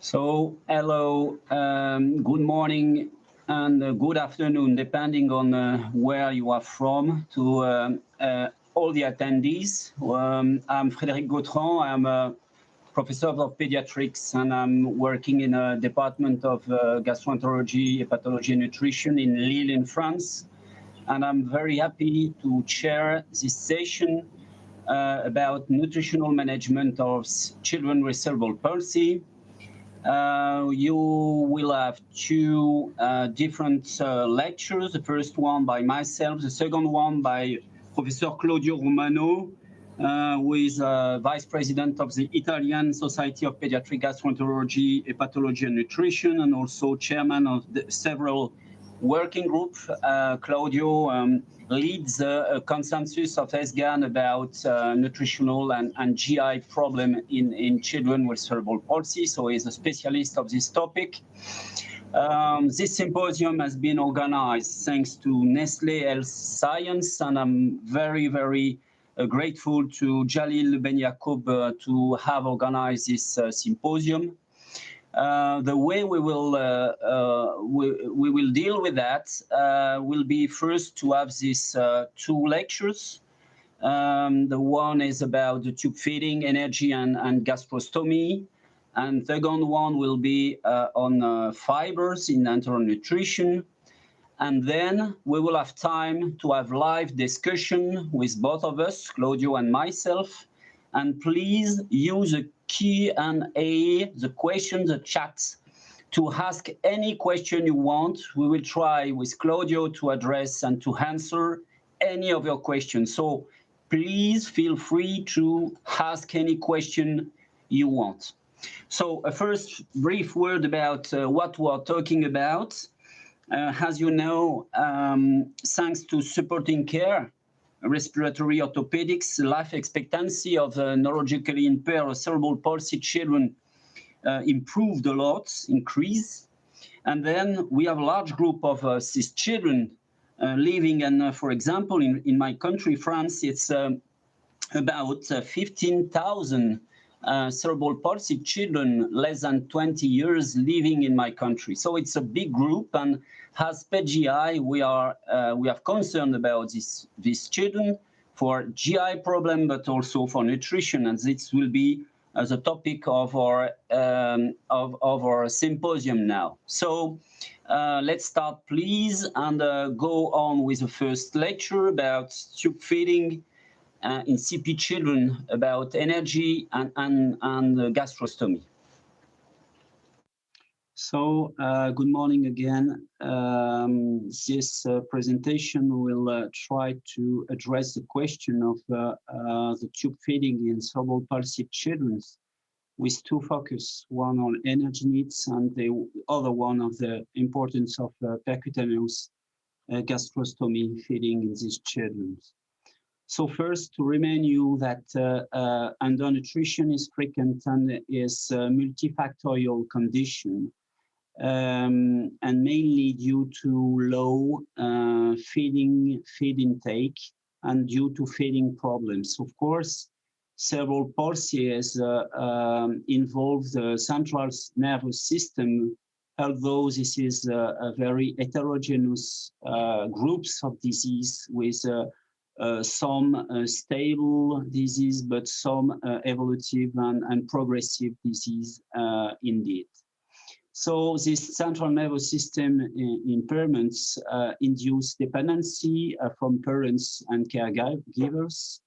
So, hello, good morning and good afternoon, depending on where you are from, to all the attendees. I'm Frederic Gottrand. I'm a professor of pediatrics, and I'm working in a department of gastroenterology, hepatology, and nutrition in Lille, in France. And I'm very happy to chair this session about nutritional management of children with cerebral palsy. You will have two different lectures. The first one by myself, the second one by Professor Claudio Romano, who is Vice President of the Italian Society of Pediatric Gastroenterology, Hepatology and Nutrition, and also Chairman of several working groups. Claudio leads a consensus of ESGAN about nutritional and GI problem in children with cerebral palsy, so he's a specialist of this topic. This symposium has been organized thanks to Nestlé Health Science, and I'm very, very grateful to Jalil Ben Yacoub to have organized this symposium. The way we will deal with that will be first to have these two lectures. The one is about the tube feeding, energy, and gastrostomy. And the second one will be on fibers in enteral nutrition. And then we will have time to have live discussion with both of us, Claudio and myself. And please use the Q&A, the question, the chat, to ask any question you want. We will try with Claudio to address and to answer any of your questions. So please feel free to ask any question you want. So a first brief word about what we are talking about. As you know, thanks to supporting care, respiratory orthopedics, life expectancy of neurologically impaired cerebral palsy children improved a lot, increased. And then we have a large group of these children living, and for example, in my country, France, it's about 15,000 cerebral palsy children less than 20 years living in my country. So it's a big group, and as PGI, we have concern about these children for GI problem, but also for nutrition, and this will be the topic of our symposium now. So let's start, please, and go on with the first lecture about tube feeding in CP children, about energy and gastrostomy. So good morning again. This presentation will try to address the question of the tube feeding in cerebral palsy children with two focus, one on energy needs and the other one of the importance of percutaneous gastrostomy feeding in these children. So first, to remind you that undernutrition is frequent and is a multifactorial condition, and mainly due to low feed intake and due to feeding problems. Of course, cerebral palsy involves the central nervous system, although this is a very heterogeneous groups of disease with some stable disease, but some evolutive and progressive disease indeed. So this central nervous system impairments induce dependency from parents and caregivers,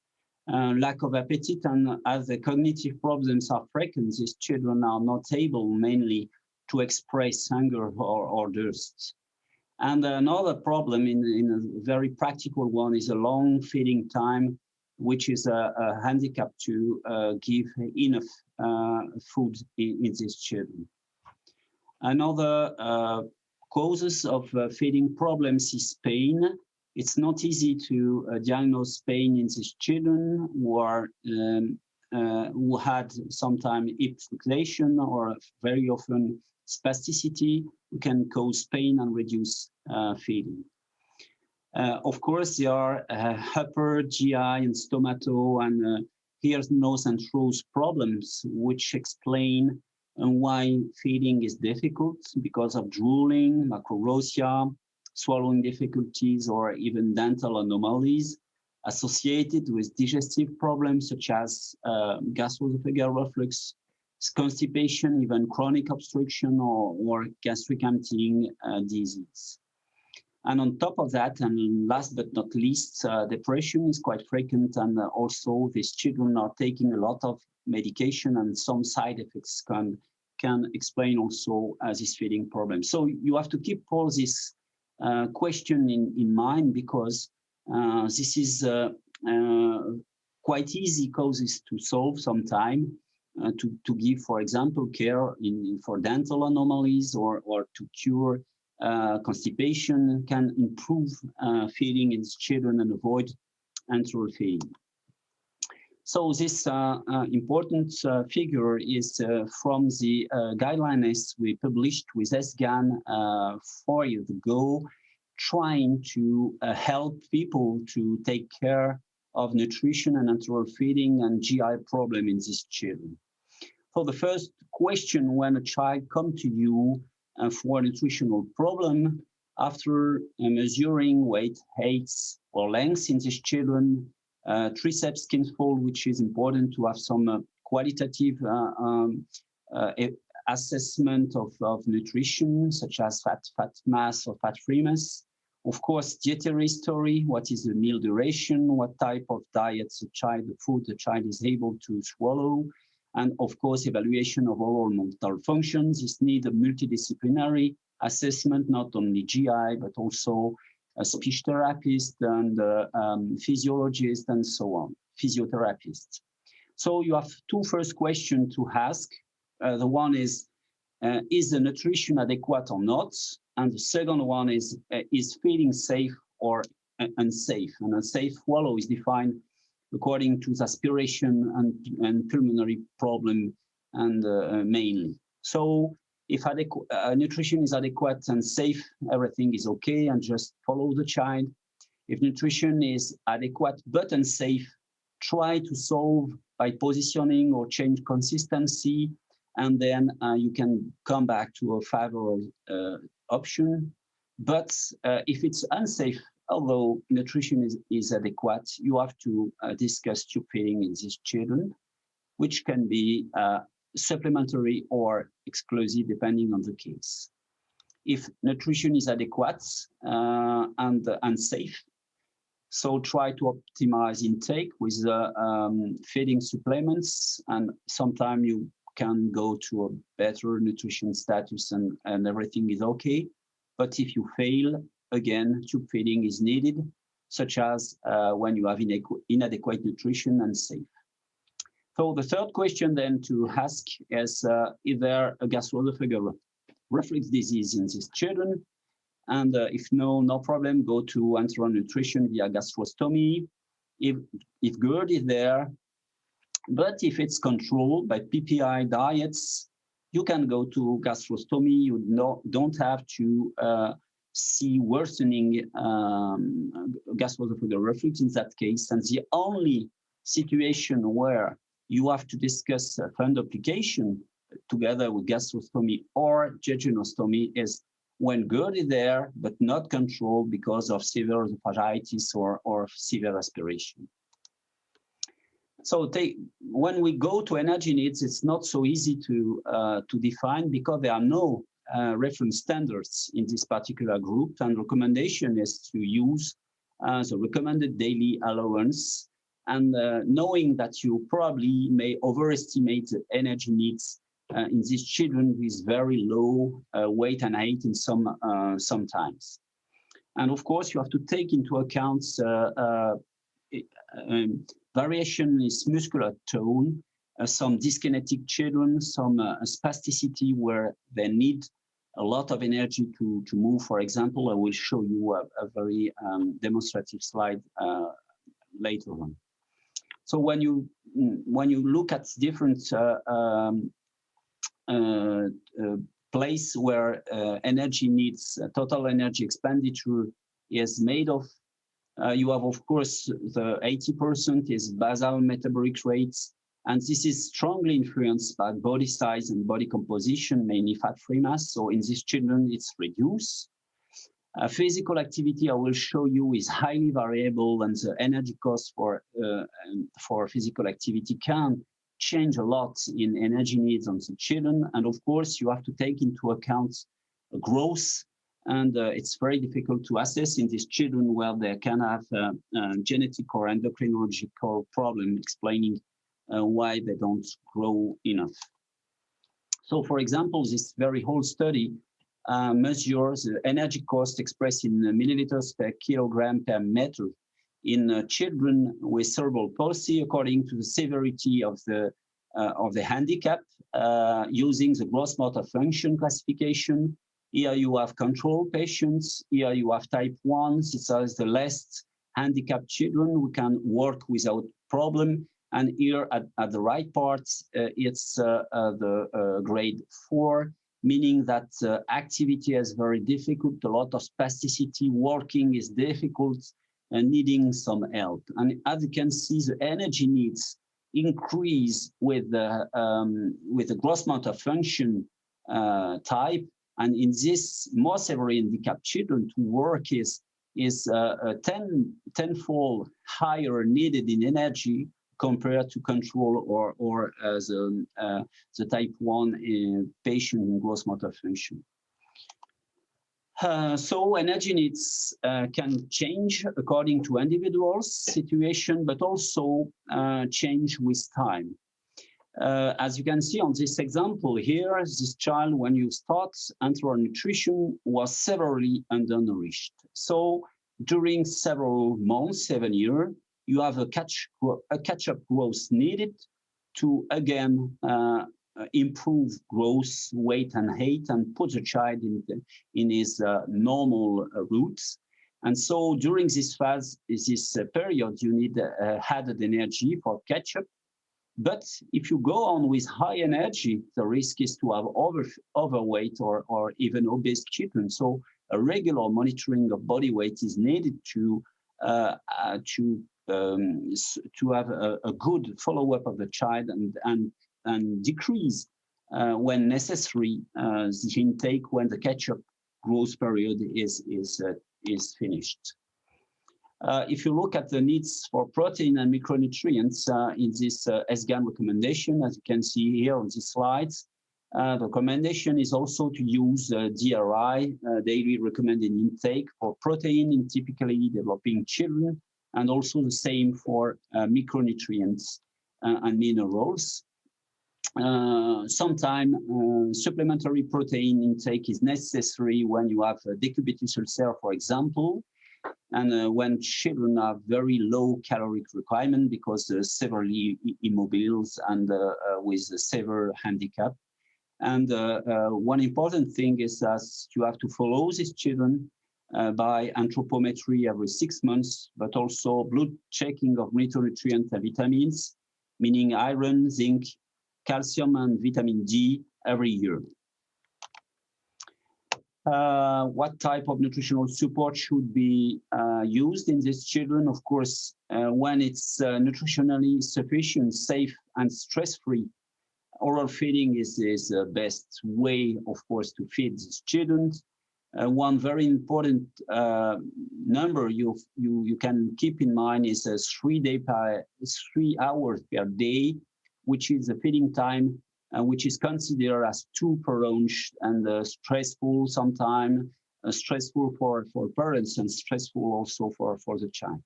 lack of appetite, and as the cognitive problems are frequent, these children are not able mainly to express hunger or thirst. And another problem in a very practical one is a long feeding time, which is a handicap to give enough food in these children. Another causes of feeding problems is pain. It's not easy to diagnose pain in these children who had sometimes hip fixation or very often spasticity, who can cause pain and reduce feeding. Of course, there are upper GI and stomato and ear, nose, and throat problems, which explain and why feeding is difficult because of drooling, macrorrhea, swallowing difficulties, or even dental anomalies associated with digestive problems such as gastroesophageal reflux, constipation, even chronic obstruction or gastric emptying disease. And on top of that, and last but not least, depression is quite frequent, and also these children are taking a lot of medication, and some side effects can explain also this feeding problem. So you have to keep all this question in mind, because this is quite easy causes to solve sometime, to give, for example, care for dental anomalies, or to cure constipation, can improve feeding in children and avoid enteral feeding. So this important figure is from the guidelines we published with SGAN 4 years ago, trying to help people to take care of nutrition and enteral feeding and GI problem in these children. So the first question when a child comes to you for a nutritional problem, after measuring weight, height, or length in these children, triceps skin fold, which is important to have some qualitative assessment of nutrition, such as fat mass or fat-free mass. Of course, dietary history, what is the meal duration, what type of diet the child is able to swallow, and of course, evaluation of overall mental functions. This needs a multidisciplinary assessment, not only GI, but also a speech therapist and physiologist and so on, physiotherapist. So you have two first questions to ask. The one is the nutrition adequate or not? And the second one is feeding safe or unsafe? And a safe swallow is defined according to the aspiration and pulmonary problem, and mainly. So if nutrition is adequate and safe, everything is okay, and just follow the child. If nutrition is adequate but unsafe, try to solve by positioning or change consistency, and then you can come back to a favorable option. But if it's unsafe, although nutrition is adequate, you have to discuss tube feeding in these children, which can be supplementary or exclusive depending on the case. If nutrition is adequate and safe, so try to optimize intake with feeding supplements, and sometimes you can go to a better nutrition status and everything is okay. But if you fail, again, tube feeding is needed, such as when you have inadequate nutrition and safe. So the third question then to ask is there a gastroesophageal reflux disease in these children? And if no problem, go to enteral nutrition via gastrostomy. If GERD is there, but if it's controlled by PPI diets, you can go to gastrostomy. You don't have to see worsening gastroesophageal reflux in that case. And the only situation where you have to discuss fundoplication together with gastrostomy or jejunostomy is when GERD is there, but not controlled because of severe esophagitis or severe aspiration. So when we go to energy needs, it's not so easy to define, because there are no reference standards in this particular group, and recommendation is to use the recommended daily allowance, and knowing that you probably may overestimate the energy needs in these children with very low weight and height in sometimes. And of course, you have to take into account variation in muscular tone, some dyskinetic children, some spasticity where they need a lot of energy to move. For example, I will show you a very demonstrative slide later on. So when you look at different place where energy needs, total energy expenditure is made of, you have, of course, the 80% is basal metabolic rates, And this is strongly influenced by body size and body composition, mainly fat-free mass. So in these children, it's reduced. Physical activity, I will show you, is highly variable, and the energy cost for physical activity can change a lot in energy needs on the children. And of course, you have to take into account growth, and it's very difficult to assess in these children where they can have genetic or endocrinological problem, explaining why they don't grow enough. So, for example, this very whole study measures the energy cost expressed in milliliters per kilogram per meter in children with cerebral palsy according to the severity of the handicap, using the gross motor function classification. Here you have control patients. Here you have type 1. This is the less handicapped children who can work without problem. And here at the right part, it's the grade 4. Meaning that activity is very difficult, a lot of spasticity, working is difficult, and needing some help. And as you can see, the energy needs increase with the gross motor function type. And in this more severely handicapped children, to work is tenfold higher needed in energy compared to control or the type 1 patient in gross motor function. So energy needs can change according to individuals' situation, but also change with time. As you can see on this example here, this child, when you start enteral nutrition, was severely undernourished. So during several months, 7 years, you have a catch-up growth needed to again improve growth, weight, and height, and put the child in his normal routes. And so during this phase, this period, you need added energy for catch-up. But if you go on with high energy, the risk is to have overweight or even obese children. So a regular monitoring of body weight is needed to have a good follow-up of the child and decrease when necessary the intake when the catch-up growth period is finished. If you look at the needs for protein and micronutrients in this SGAN recommendation, as you can see here on these slides, the recommendation is also to use DRI, daily recommended intake, for protein in typically developing children, and also the same for micronutrients and minerals. Sometimes supplementary protein intake is necessary when you have a decubitus ulcer, for example, and when children have very low caloric requirement because they're severely immobile and with a severe handicap. And one important thing is that you have to follow these children by anthropometry every 6 months, but also blood checking of micronutrients and vitamins, meaning iron, zinc, calcium, and vitamin D every year. What type of nutritional support should be used in these children? Of course, when it's nutritionally sufficient, safe, and stress-free, oral feeding is the best way, of course, to feed these children. One very important number you can keep in mind is 3 hours per day, which is the feeding time, which is considered as too prolonged and stressful sometimes, stressful for parents and stressful also for the child.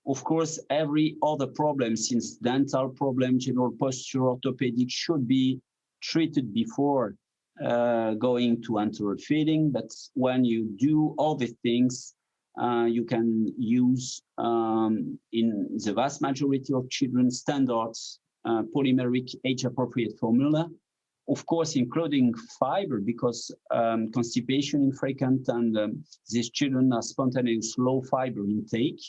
Of course, every other problem, since dental problem, general posture, orthopedic, should be treated before going to enteral feeding. But when you do all the things, you can use, in the vast majority of children, standards polymeric age-appropriate formula, of course, including fiber, because constipation is frequent and these children have spontaneous low fiber intake.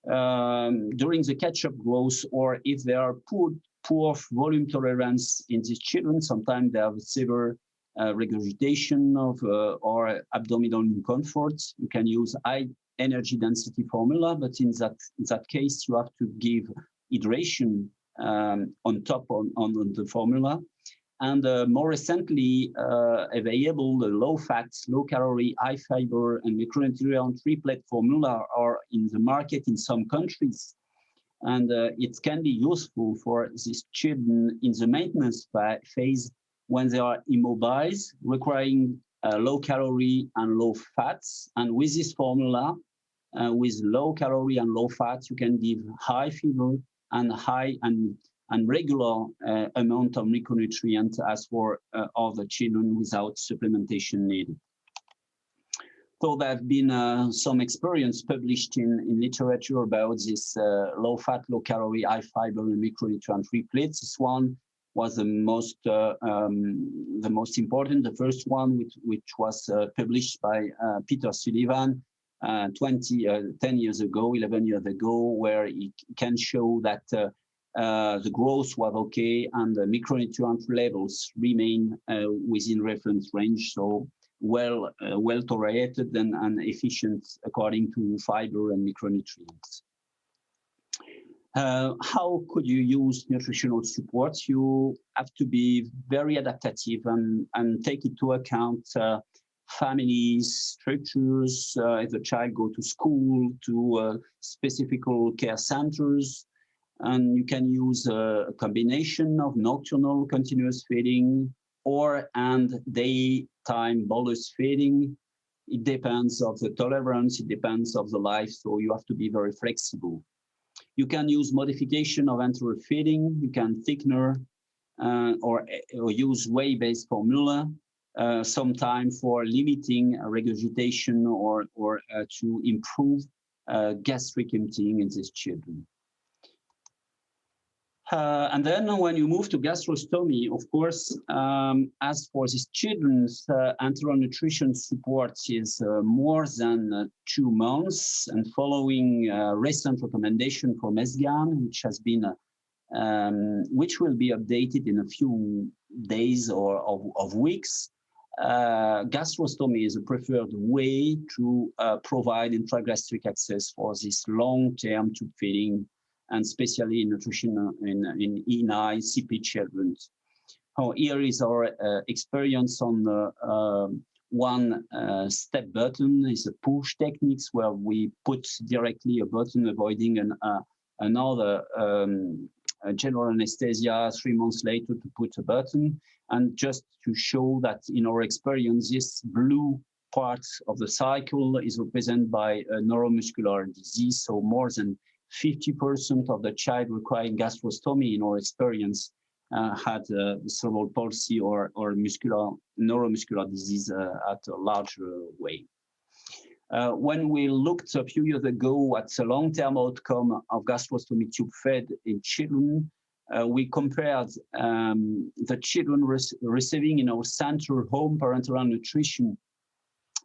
During the catch-up growth, or if they are poor volume tolerance in these children, sometimes they have severe regurgitation or abdominal discomfort. You can use high energy density formula, but in that case, you have to give hydration on top on the formula. And more recently available, the low fat, low calorie, high fiber, and micronutrient triplet formula are in the market in some countries. And it can be useful for these children in the maintenance phase when they are immobilized, requiring low calorie and low fats. And with this formula, with low calorie and low fat, you can give high fiber and high and regular amount of micronutrients as for other children without supplementation needed. So there have been some experience published in literature about this low fat, low calorie, high fiber, and micronutrient triplets. This one was the most important, the first one, which was published by Peter Sullivan 10 years ago, 11 years ago, where it can show that the growth was okay and the micronutrient levels remain within reference range, so well tolerated and efficient according to fiber and micronutrients. How could you use nutritional support? You have to be very adaptive and take into account families, structures, if the child go to school, to specific care centers. And you can use a combination of nocturnal continuous feeding and daytime bolus feeding. It depends of the tolerance, it depends of the life, so you have to be very flexible. You can use modification of enteral feeding, you can thickener or use whey-based formula, sometime for limiting regurgitation or to improve gastric emptying in these children. And then when you move to gastrostomy, of course, as for these children's enteral nutrition support is more than 2 months, and following recent recommendation from ESGAN, which has been which will be updated in a few days or of weeks, gastrostomy is a preferred way to provide intragastric access for this long-term tube feeding, and especially in nutrition in ENI CP children. Here is our experience on the one step button is a push techniques where we put directly a button, avoiding another general anesthesia 3 months later to put a button. And just to show that in our experience, this blue part of the cycle is represented by a neuromuscular disease. So more than 50% of the child requiring gastrostomy in our experience had cerebral palsy or neuromuscular disease at a larger way. When we looked a few years ago at the long-term outcome of gastrostomy tube fed in children, we compared the children receiving in our center home parenteral nutrition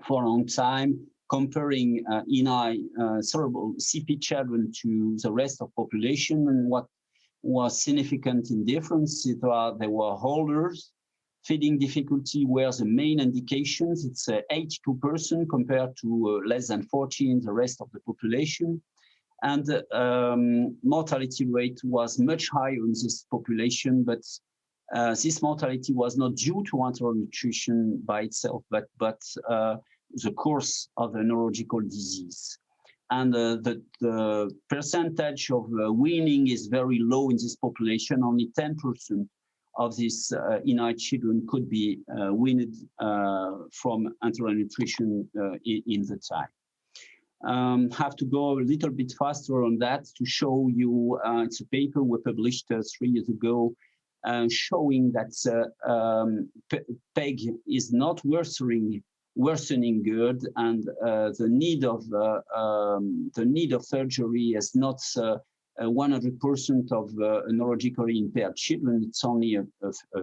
for a long time, comparing ENI cerebral CP children to the rest of population, and what was significant in difference. They were holders. Feeding difficulty were the main indications. It's 82% compared to less than 40% in the rest of the population. And mortality rate was much higher in this population, but this mortality was not due to enteral nutrition by itself, but the course of the neurological disease. And the percentage of weaning is very low in this population. Only 10% of these ENI children could be weaned from enteral nutrition in the time. Have to go a little bit faster on that to show you, it's a paper we published 3 years ago, showing that PEG is not worsening good, and the need of surgery is not 100% of neurologically impaired children. It's only a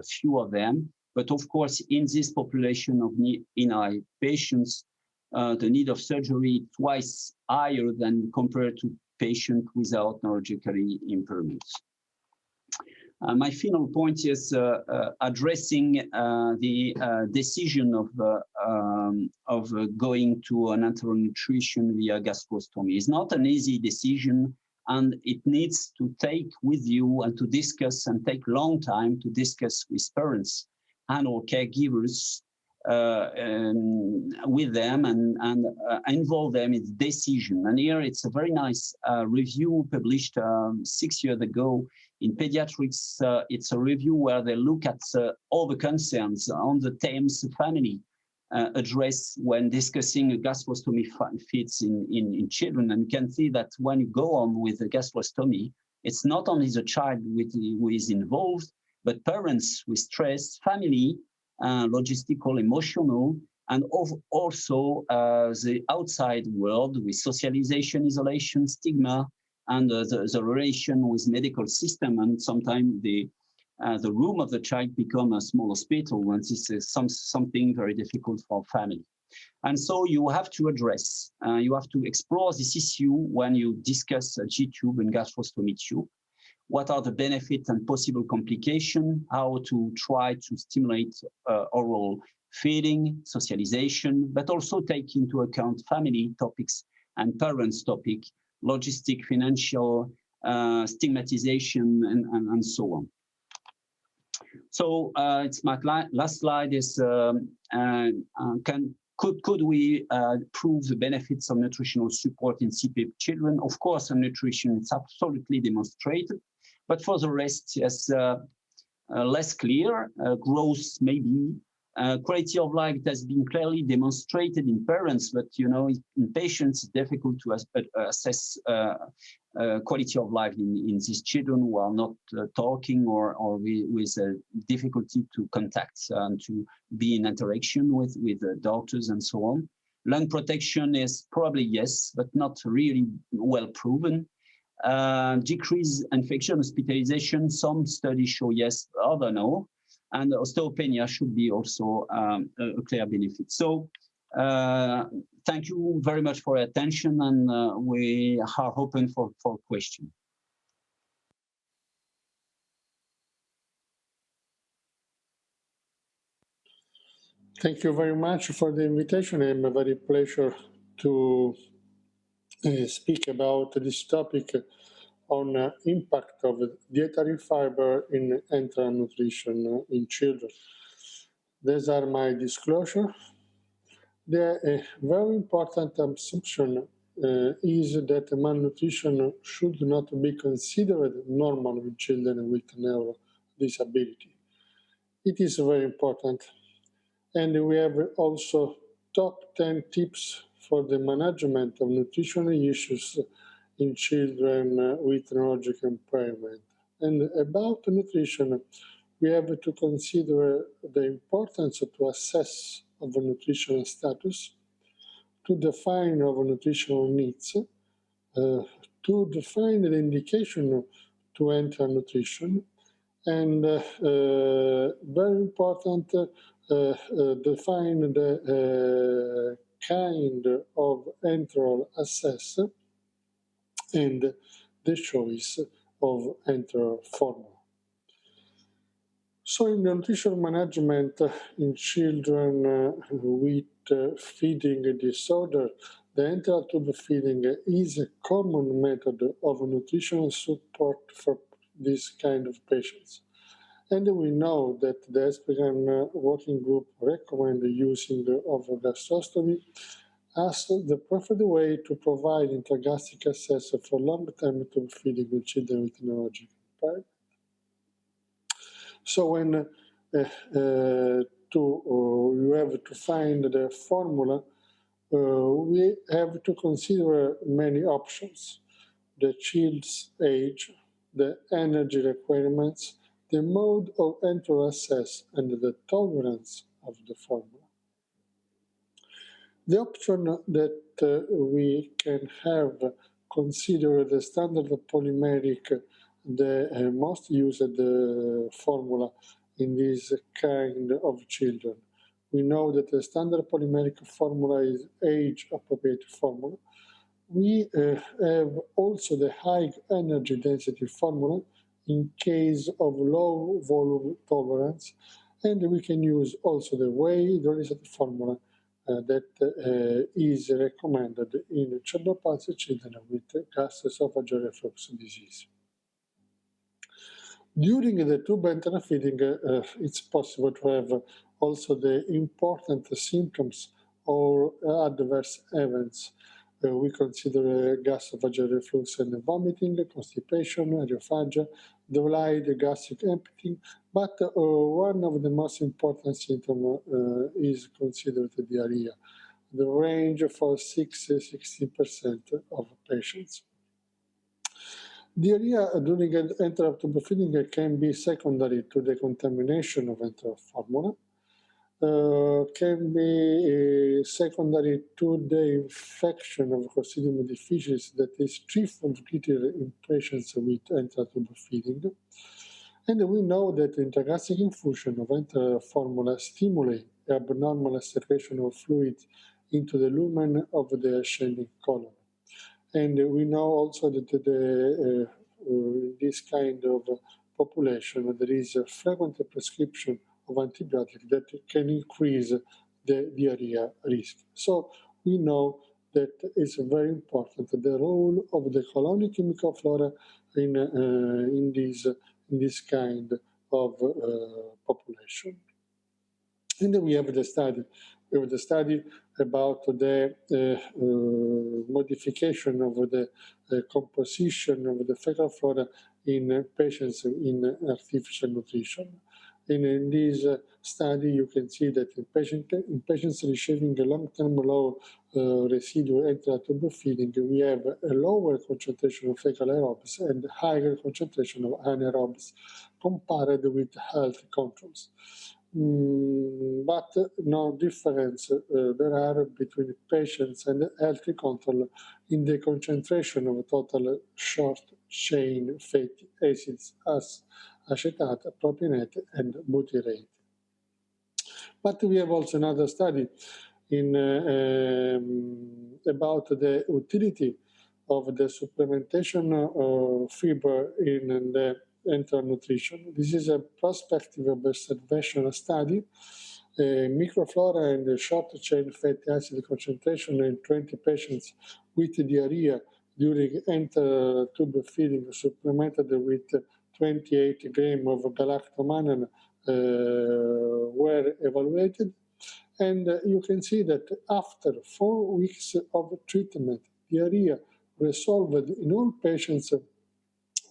few of them. But of course, in this population of ENI patients, the need of surgery twice higher than compared to patients without neurologically impairments. My final point is addressing the decision of going to an enteral nutrition via gastrostomy. It's not an easy decision, and it needs to take with you and to discuss and take long time to discuss with parents and or caregivers with them and involve them in the decision. And here it's a very nice review published 6 years ago in Pediatrics. It's a review where they look at all the concerns on the themes family address when discussing a gastrostomy fits in children. And you can see that when you go on with the gastrostomy, it's not only the child who is involved, but parents with stress, family, logistical, emotional, and also the outside world with socialization, isolation, stigma, and the relation with medical system. And sometimes the room of the child become a small hospital when this is something very difficult for family. And so you have to address, you have to explore this issue when you discuss a G-tube and gastrostomy tube. What are the benefits and possible complications, how to try to stimulate oral feeding, socialization, but also take into account family topics and parents topic, logistic, financial, stigmatization, and so on. So it's my last slide is, could we prove the benefits of nutritional support in CPAP children? Of course, on nutrition, it's absolutely demonstrated. But for the rest, yes, less clear. Growth maybe. Quality of life has been clearly demonstrated in parents, but in patients, it's difficult to assess quality of life in these children who are not talking or with difficulty to contact and to be in interaction with doctors and so on. Lung protection is probably yes, but not really well proven. Decrease infection, hospitalization, some studies show yes, other no. And osteopenia should be also a clear benefit. So thank you very much for your attention, and we are open for questions. Thank you very much for the invitation. I'm a very pleasure to speak about this topic on impact of dietary fiber in enteral nutrition in children. These are my disclosure. The very important assumption is that malnutrition should not be considered normal in children with neural disability. It is very important. And we have also top 10 tips for the management of nutritional issues in children with neurological impairment. And about nutrition, we have to consider the importance to assess of a nutritional status, to define our nutritional needs, to define the indication to enter nutrition, and very important, define the kind of enteral assess and the choice of enteral formula. So in nutrition management in children with feeding disorder, the enteral tube feeding is a common method of nutritional support for this kind of patients. And we know that the ESPGHAN working group recommend the using of gastrostomy as the preferred way to provide intragastric access for long-term tube feeding in children with neurological impairment. So when you have to find the formula, we have to consider many options: the child's age, the energy requirements, the mode of enteral access, and the tolerance of the formula. The option that we can have consider the standard polymeric, the most used formula in this kind of children. We know that the standard polymeric formula is age-appropriate formula. We have also the high energy density formula in case of low volume tolerance, and we can use also the weight hydrolyzed formula that is recommended in cerebral palsy children with gastroesophageal reflux disease. During the tube enteral feeding, it's possible to have also the important symptoms or adverse events. We consider gastroesophageal reflux and vomiting, constipation, aerophagia, delayed gastric emptying, but one of the most important symptoms is considered diarrhea. The range for 6–16% of patients. Diarrhea during enteral tube feeding can be secondary to the contamination of enteral formula, can be secondary to the infection of Clostridium difficile that is threefold greater in patients with enteral tube feeding. And we know that intragastric infusion of enteral formula stimulate abnormal secretion of fluid into the lumen of the ascending colon. And we know also that this kind of population, there is a frequent prescription of antibiotics that can increase the diarrhea risk. So we know that it's very important, the role of the colonic microflora in this kind of population. And then we have the study. We have the study about the modification of the composition of the fecal flora in patients in artificial nutrition. And in this study, you can see that in patients receiving a long-term low residual enteral tube feeding, we have a lower concentration of fecal aerobes and higher concentration of anaerobes compared with healthy controls. But no difference there are between patients and healthy control in the concentration of total short-chain fatty acids as acetate, propionate, and butyrate. But we have also another study in about the utility of the supplementation of fiber in the enteral nutrition. This is a prospective observational study. Microflora and short-chain fatty acid concentration in 20 patients with diarrhea during enteral tube feeding supplemented with 28 grams of galactomannan were evaluated. And you can see that after 4 weeks of treatment, diarrhea resolved in all patients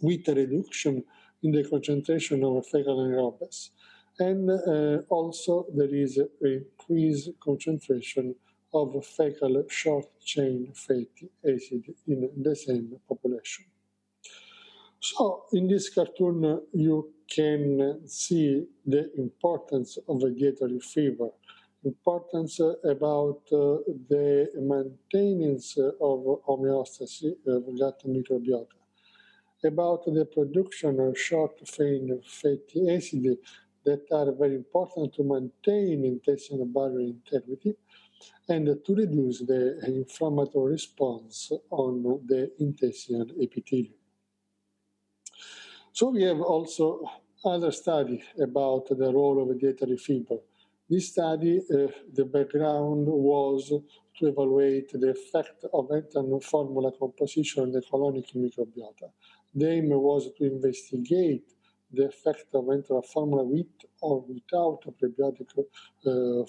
with a reduction in the concentration of fecal anaerobes. And also there is an increased concentration of fecal short-chain fatty acid in the same population. So in this cartoon, you can see the importance of a dietary fiber, importance about the maintenance of homeostasis of gut microbiota, about the production of short-chain fatty acids that are very important to maintain intestinal barrier integrity and to reduce the inflammatory response on the intestinal epithelium. So we have also other study about the role of a dietary fiber. This study, the background was to evaluate the effect of enteral formula composition on the colonic microbiota. The aim was to investigate the effect of enteral formula with or without prebiotic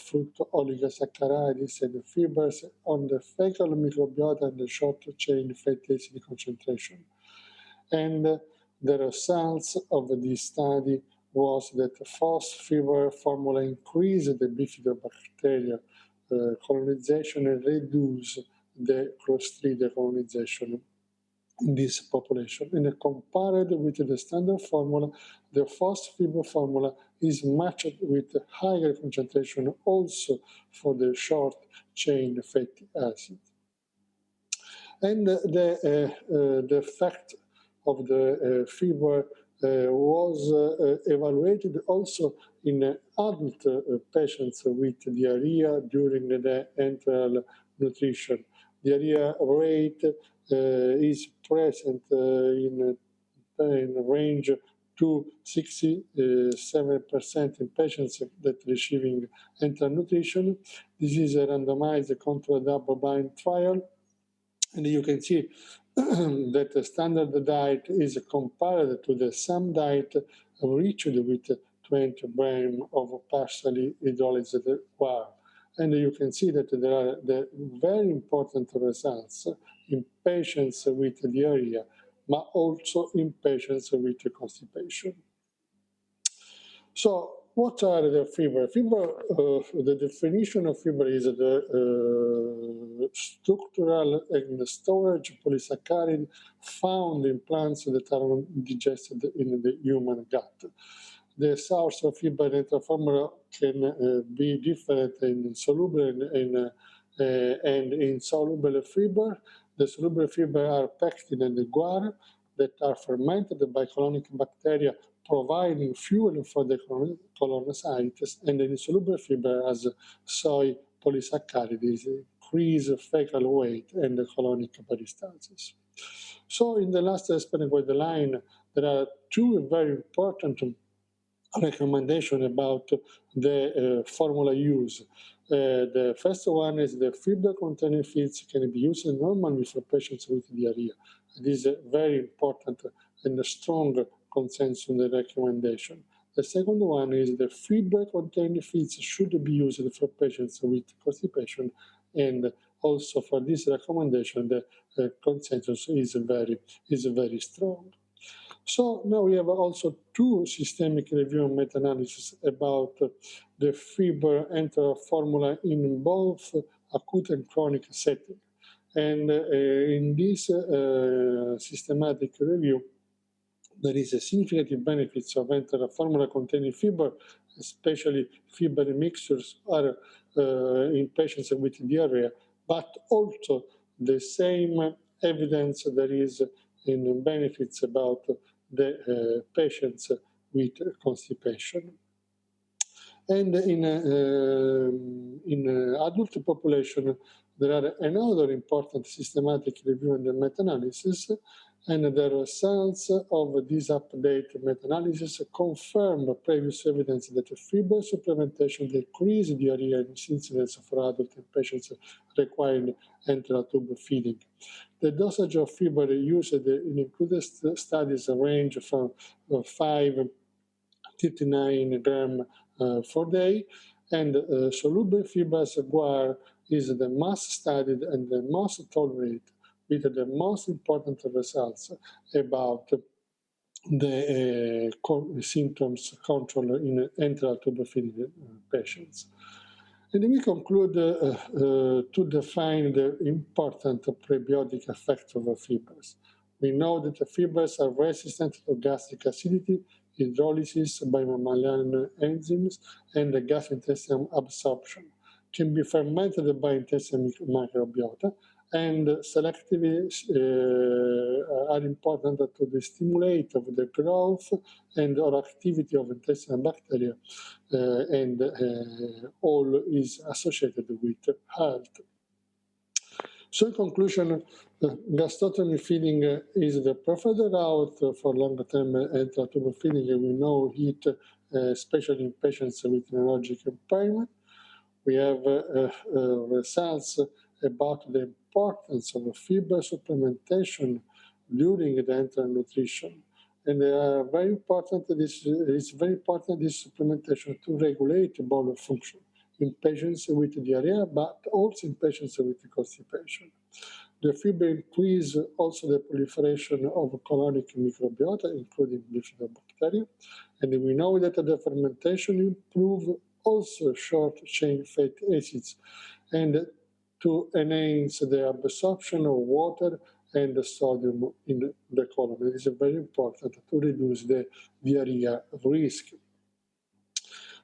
fruit oligosaccharides and fibers on the fecal microbiota and the short-chain fatty acid concentration. And the results of this study was that FOS fiber formula increased the bifidobacterial colonization and reduced the Clostridia colonization in this population. And compared with the standard formula, the FOS fiber formula is matched with higher concentration also for the short-chain fatty acid. And the effect of the fiber was evaluated also in adult patients with diarrhea during the enteral nutrition. Diarrhea rate is present in a range to 67% in patients that receiving enteral nutrition. This is a randomized controlled double-blind trial, and you can see that the standard diet is compared to the same diet reached with 20 grams of partially hydrolyzed water. And you can see that there are the very important results in patients with diarrhea, but also in patients with constipation. So what are the fiber? The definition of fiber is the structural and storage polysaccharide found in plants that are digested in the human gut. The source of fiber in the formula can be different in soluble and insoluble fiber. The soluble fiber are pectin and guar that are fermented by colonic bacteria, providing fuel for the colonocytes, and the insoluble fiber as soy polysaccharides, increase fecal weight and the colonic peristalsis. So in the last aspect of the line, there are two very important recommendation about the formula use. The first one is the fiber-containing feeds can be used normally for patients with diarrhea. This is very important and a strong consensus in the recommendation. The second one is the fiber-containing feeds should be used for patients with constipation, and also for this recommendation, the consensus is very strong. So now we have also two systemic review and meta-analysis about the fiber enteral formula in both acute and chronic setting. And in this systematic review, there is a significant benefits of enteral formula containing fiber, especially fiber mixtures are in patients with diarrhea, but also the same evidence there is in benefits about the patients with constipation. And in adult population, there are another important systematic review and meta-analysis, and the results of this update meta-analysis confirm previous evidence that fiber supplementation decreases diarrhea incidence for adult patients requiring enteral tube feeding. The dosage of fiber used in included studies range from 5-39 grams per day, and soluble fibers guar is the most studied and the most tolerated, with the most important results about the symptoms control in enteral tube feeding patients. And we conclude to define the important prebiotic effect of fibers. We know that the fibers are resistant to gastric acidity, hydrolysis by mammalian enzymes, and the gastrointestinal absorption. Can be fermented by intestinal microbiota, and selectively are important to the stimulate of the growth and or activity of intestinal bacteria, and all is associated with health. So in conclusion, gastrostomy feeding is the preferred route for longer-term enteral tube feeding, and we know it, especially in patients with neurological impairment. We have results about the importance of fiber supplementation during the enteral nutrition. And very important, this supplementation to regulate bowel function in patients with diarrhea, but also in patients with constipation. The fiber increase also the proliferation of colonic microbiota, including bifidobacteria. And we know that the fermentation improves also short-chain fatty acids, and to enhance the absorption of water and the sodium in the colon. It is very important to reduce the diarrhea risk.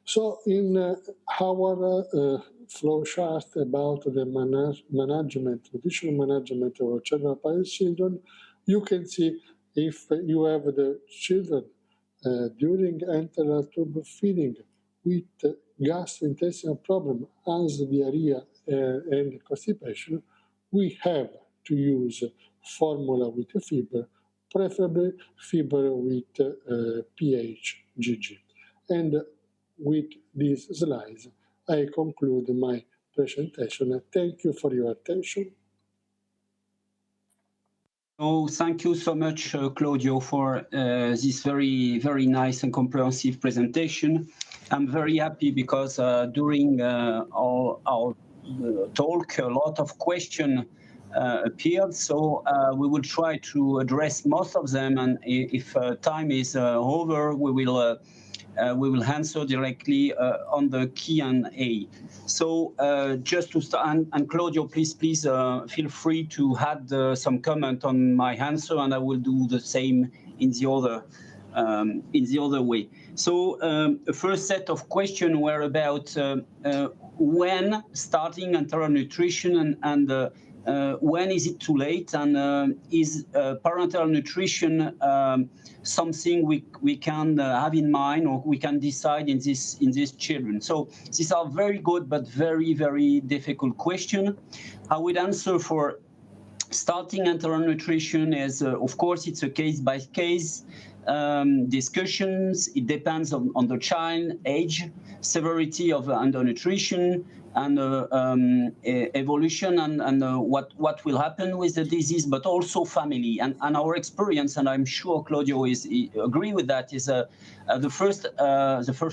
So in our flow chart about the nutritional management of cerebral palsy children, you can see if you have the children during enteral tube feeding with gastrointestinal problem as diarrhea and constipation, we have to use formula with a fiber preferably fiber with pH GG. And with these slides, I conclude my presentation. Thank you for your attention. Oh, thank you so much, Claudio, for this very, very nice and comprehensive presentation. I'm very happy because during our talk, a lot of questions appeared. So we will try to address most of them. And if time is over, we will answer directly on the Q&A. So just to start, and Claudio, please feel free to add some comment on my answer, and I will do the same in the other way. So the first set of questions were about when starting enteral nutrition and when is it too late, and is parenteral nutrition something we can have in mind or we can decide in these children? So these are very good but very, very difficult questions. I would answer for starting enteral nutrition as, of course, it's a case-by-case discussions. It depends on the child age, severity of undernutrition, and evolution, and what will happen with the disease, but also family and our experience. And I'm sure Claudio agree with that. Is the first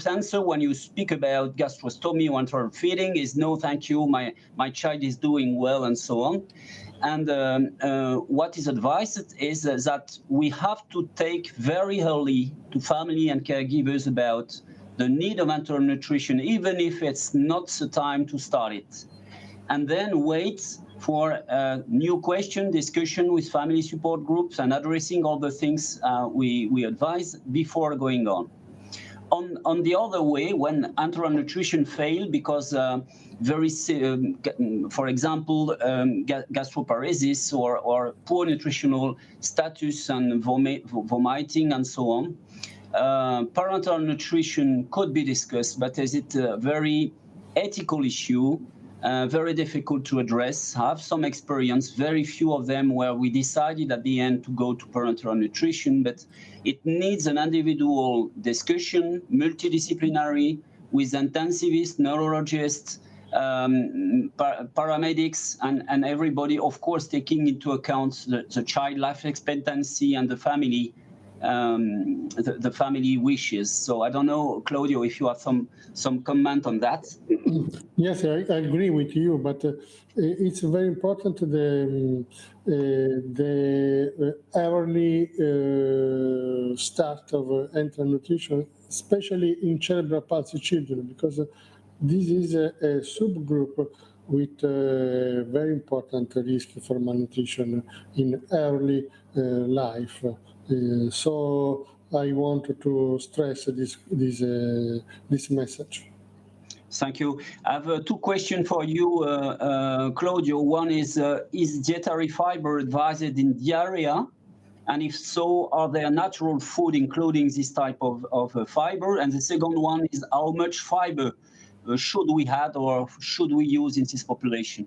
answer when you speak about gastrostomy or enteral feeding is no, thank you. My child is doing well, and so on. And what is advised is that we have to take very early to family and caregivers about the need of enteral nutrition, even if it's not the time to start it. And then wait for a new question, discussion with family support groups and addressing all the things we advise before going on. On the other way, when enteral nutrition fail because for example, gastroparesis or poor nutritional status and vomiting and so on, parenteral nutrition could be discussed, but is it a very ethical issue, very difficult to address. I have some experience, very few of them, where we decided at the end to go to parenteral nutrition, but it needs an individual discussion, multidisciplinary, with intensivists, neurologists, paramedics, and everybody, of course, taking into account the child life expectancy and the family wishes. So I don't know, Claudio, if you have some comment on that. Yes, I agree with you, but it's very important the early start of enteral nutrition, especially in cerebral palsy children, because this is a subgroup with very important risk for malnutrition in early life. So I want to stress this message. Thank you. I have two questions for you, Claudio. One is dietary fiber advised in diarrhea? And if so, are there natural food including this type of fiber? And the second one is how much fiber should we have or should we use in this population?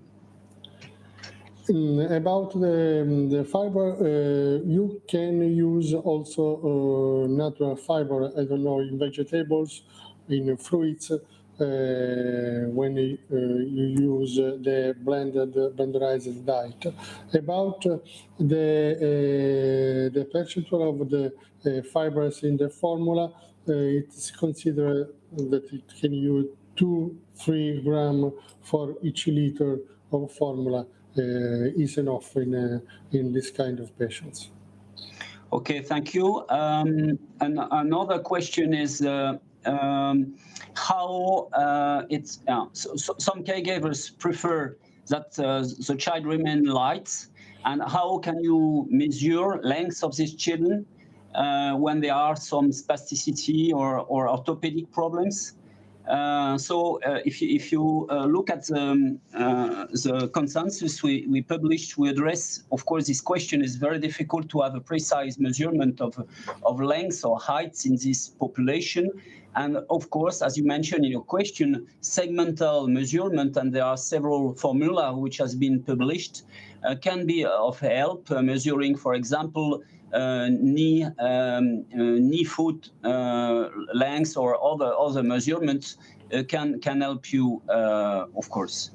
About the fiber, you can use also natural fiber, I don't know, in vegetables, in fruits, when you use the blenderized diet. About the percentage of the fibers in the formula, it's considered that it can use 2-3 grams for each liter of formula. Is enough in this kind of patients. Okay, thank you. And another question is how it's so some caregivers prefer that the child remain light, and how can you measure length of these children when there are some spasticity or orthopedic problems? So if you look at the consensus we published, we address, of course, this question is very difficult to have a precise measurement of length or heights in this population. And of course, as you mentioned in your question, segmental measurement, and there are several formula which has been published, can be of help, measuring, for example, knee foot length or other measurements can help you, of course.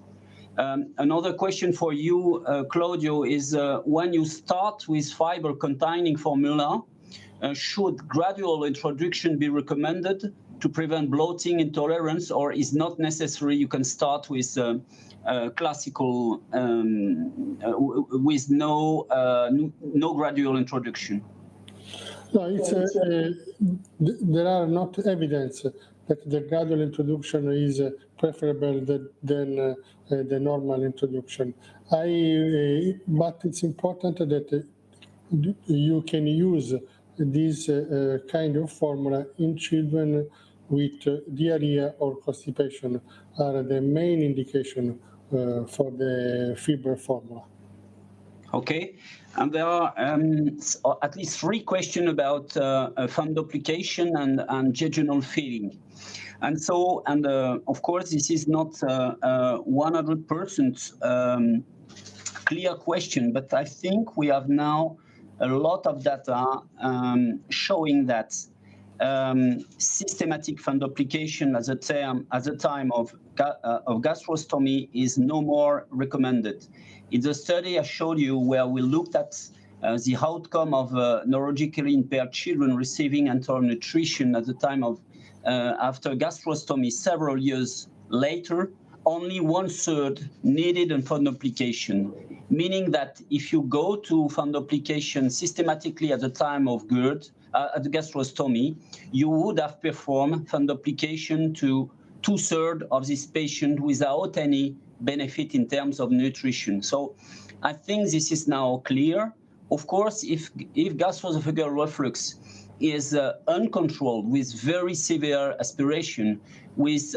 Another question for you, Claudio, is when you start with fiber-containing formula, should gradual introduction be recommended to prevent bloating, intolerance, or is not necessary? You can start with classical, with no gradual introduction. No, there are not evidence that the gradual introduction is preferable than the normal introduction. But it's important that you can use this kind of formula in children with diarrhea or constipation are the main indication for the fiber formula. Okay, and there are at least 3 questions about fundoplication and jejunal feeding. And so, of course, this is not 100% clear question, but I think we have now a lot of data showing that systematic fundoplication at the time of gastrostomy is no more recommended. In the study I showed you, where we looked at the outcome of neurologically impaired children receiving enteral nutrition at the time of after gastrostomy several years later, only 1/3 needed a fundoplication, meaning that if you go to fundoplication systematically at the time of GERD, at the gastrostomy, you would have performed fundoplication to 2/3 of this patient without any benefit in terms of nutrition. So I think this is now clear. Of course, if gastroesophageal reflux is uncontrolled with very severe aspiration, with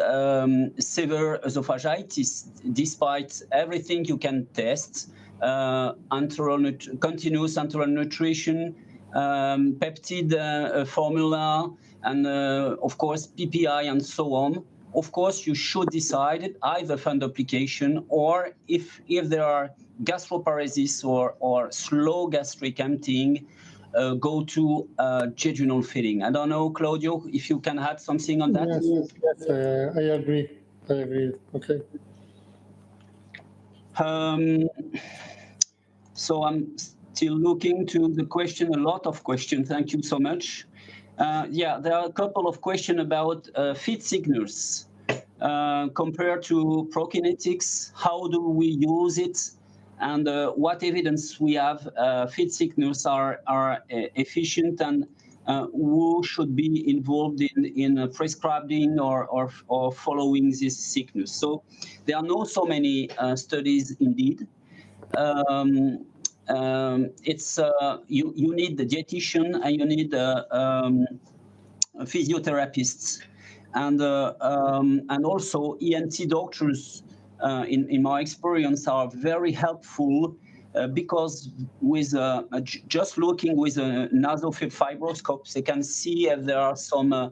severe esophagitis, despite everything you can test, continuous enteral nutrition, peptide formula, and of course PPI and so on. Of course, you should decide either fundoplication, or if there are gastroparesis or slow gastric emptying, go to jejunal feeding. I don't know, Claudio, if you can add something on that. Yes, I agree. Okay. So I'm still looking to the question, a lot of questions. Thank you so much. Yeah, there are a couple of questions about feed signals compared to prokinetics. How do we use it? And what evidence we have feed signals are efficient, and who should be involved in prescribing or following this signals. So there are not so many studies indeed. It's you need the dietitian and you need physiotherapists and also ENT doctors. In my experience, are very helpful because with just looking with a nasofibroscope fibroscope, they can see if there are some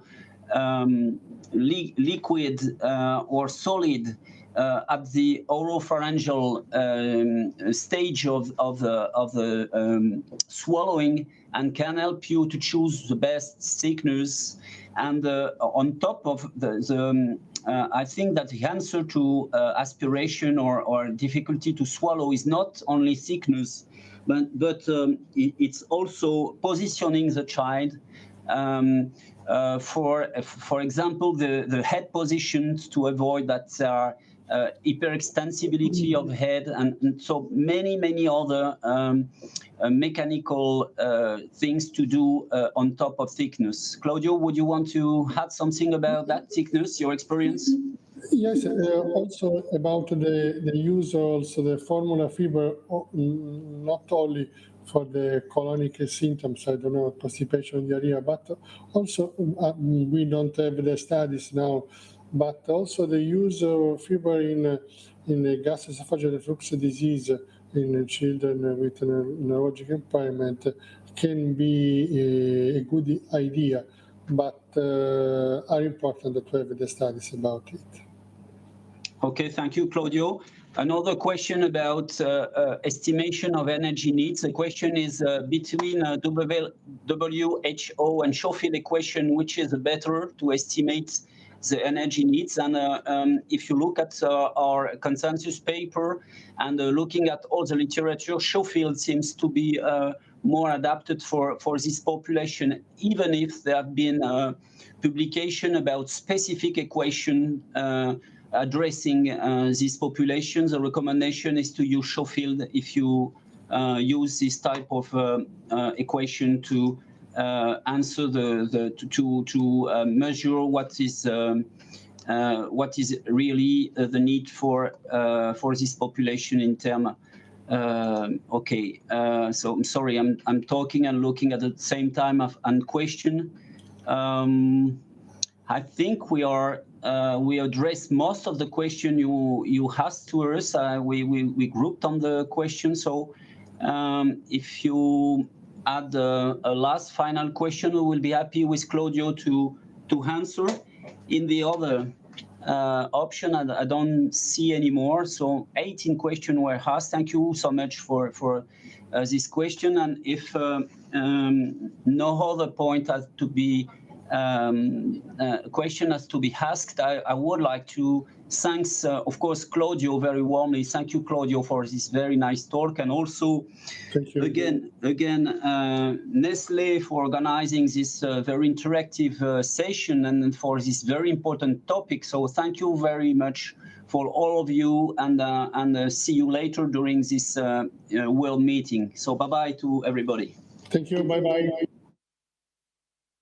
liquid or solid at the oropharyngeal stage of the swallowing, and can help you to choose the best thickness. And on top of I think that the answer to aspiration or difficulty to swallow is not only thickness, but it's also positioning the child. For example, the head positions to avoid that there are hyperextensibility of head, and so many other mechanical things to do on top of thickness. Claudio, would you want to add something about that thickness, your experience? Yes, also about the use also the formula fiber, not only for the colonic symptoms, I don't know, constipation, diarrhea, but also we don't have the studies now, but also the use of fiber in the gastroesophageal reflux disease in children with neurological impairment can be a good idea, but are important to have the studies about it. Okay, thank you, Claudio. Another question about estimation of energy needs. The question is between WHO and Schofield equation, which is better to estimate the energy needs? And if you look at our consensus paper and looking at all the literature, Schofield seems to be more adapted for this population, even if there have been publication about specific equation addressing these populations. The recommendation is to use Schofield if you use this type of equation to answer to measure what is really the need for this population in term. Okay, so I'm sorry, I'm talking and looking at the same time and question. I think we addressed most of the question you asked to us. We grouped on the question. So if you add a last final question, we will be happy with Claudio to answer. In the other option, I don't see any more. So 18 questions were asked. Thank you so much for this question. And if no other point has to be question has to be asked, I would like to thank, of course, Claudio very warmly. Thank you, Claudio, for this very nice talk, and also again Nestlé for organizing this very interactive session and for this very important topic. So thank you very much for all of you, and see you later during this world meeting. So bye bye to everybody. Thank you. Bye bye.